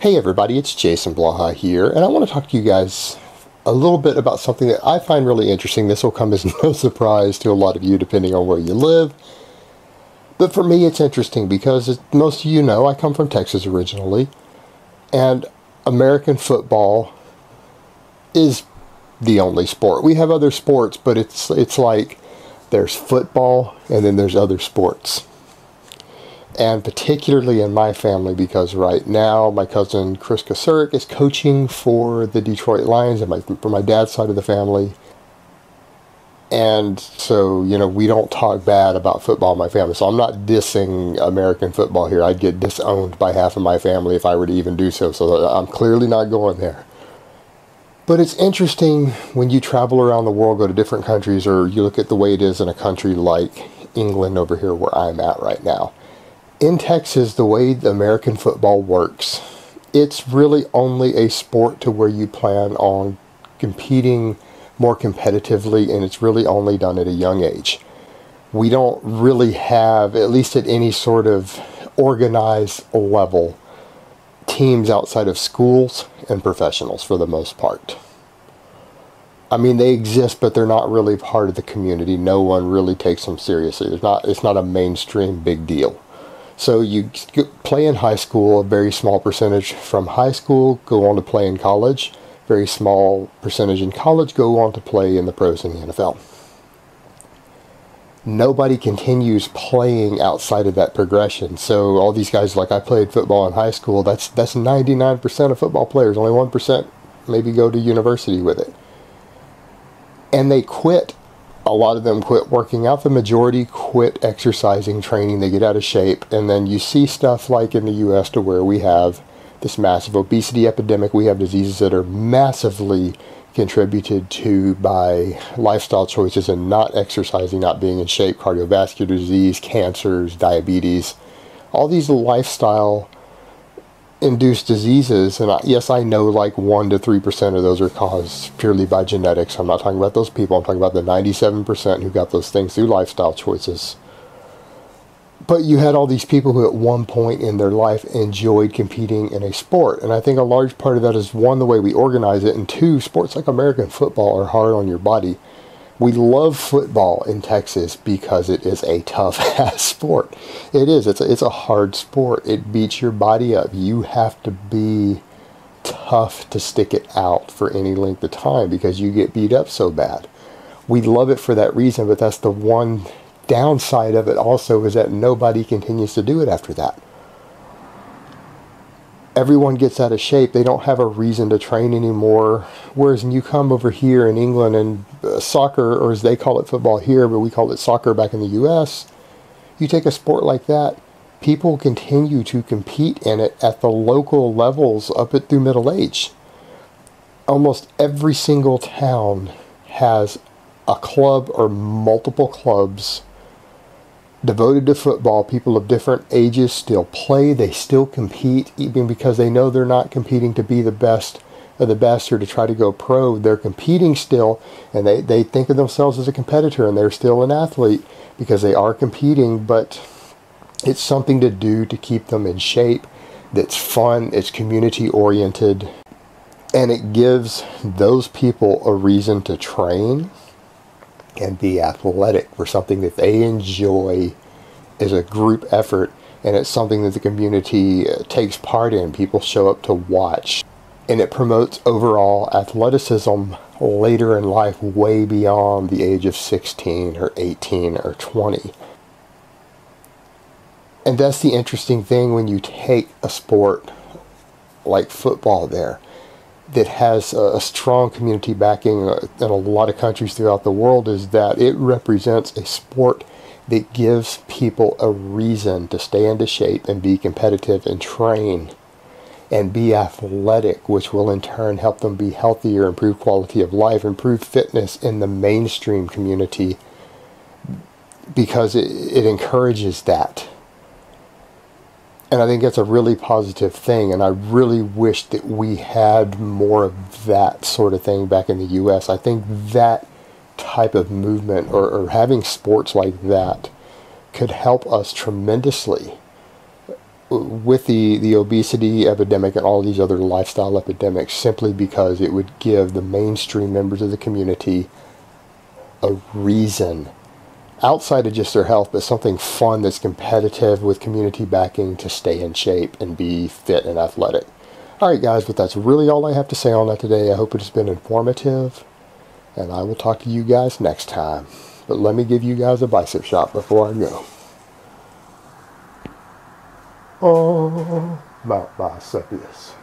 Hey everybody, it's Jason Blaha here, and I want to talk to you guys a little bit about something that I find really interesting. This will come as no surprise to a lot of you depending on where you live. But for me it's interesting because, as most of you know, I come from Texas originally, and American football is the only sport. We have other sports, but it's like there's football and then there's other sports. And particularly in my family, because right now my cousin Chris Kasurik is coaching for the Detroit Lions for my dad's side of the family. And so, we don't talk bad about football in my family. So I'm not dissing American football here. I'd get disowned by half of my family if I were to even do so. So I'm clearly not going there. But it's interesting when you travel around the world, go to different countries, or you look at the way it is in a country like England over here where I'm at right now. In Texas, the way the American football works, it's really only a sport to where you plan on competing more competitively, and it's really only done at a young age. We don't really have, at least at any sort of organized level, teams outside of schools and professionals for the most part. I mean, they exist, but they're not really part of the community. No one really takes them seriously. It's not a mainstream big deal. So you play in high school, a very small percentage from high school go on to play in college. Very small percentage in college go on to play in the pros in the NFL. Nobody continues playing outside of that progression. So all these guys, like I played football in high school, that's 99% of football players. Only 1% maybe go to university with it. And they quit. A lot of them quit working out. The majority quit exercising, training. They get out of shape. And then you see stuff like in the U.S. to where we have this massive obesity epidemic. We have diseases that are massively contributed to by lifestyle choices and not exercising, not being in shape, cardiovascular disease, cancers, diabetes, all these lifestyle induced diseases. And yes, I know like 1 to 3% of those are caused purely by genetics. I'm not talking about those people. I'm talking about the 97% who got those things through lifestyle choices. But you had all these people who at one point in their life enjoyed competing in a sport. And I think a large part of that is, one, the way we organize it, and two, sports like American football are hard on your body. We love football in Texas because it is a tough-ass sport. It is. It's a hard sport. It beats your body up. You have to be tough to stick it out for any length of time because you get beat up so bad. We love it for that reason, but that's the one downside of it also, is that nobody continues to do it after that. Everyone gets out of shape. They don't have a reason to train anymore. Whereas when you come over here in England and soccer, or as they call it football here, but we call it soccer back in the US, you take a sport like that, people continue to compete in it at the local levels up through middle age. Almost every single town has a club or multiple clubs devoted to football. People of different ages still play. They still compete, even because they know they're not competing to be the best of the best or to try to go pro. They're competing still, and they think of themselves as a competitor, and they're still an athlete because they are competing, but it's something to do to keep them in shape. That's fun. It's community oriented, and it gives those people a reason to train and be athletic for something that they enjoy as a group effort, and it's something that the community takes part in. People show up to watch, and it promotes overall athleticism later in life, way beyond the age of 16 or 18 or 20. And that's the interesting thing when you take a sport like football there, that has a strong community backing in a lot of countries throughout the world, is that it represents a sport that gives people a reason to stay into shape and be competitive and train and be athletic, which will in turn help them be healthier, improve quality of life, improve fitness in the mainstream community, because it encourages that. And I think that's a really positive thing, and I really wish that we had more of that sort of thing back in the U.S. I think that type of movement, or having sports like that, could help us tremendously with the obesity epidemic and all these other lifestyle epidemics, simply because it would give the mainstream members of the community a reason outside of just their health, but something fun that's competitive with community backing to stay in shape and be fit and athletic. Alright guys, but that's really all I have to say on that today. I hope it's been informative, and I will talk to you guys next time. But let me give you guys a bicep shot before I go. Oh, Mount Bicepius.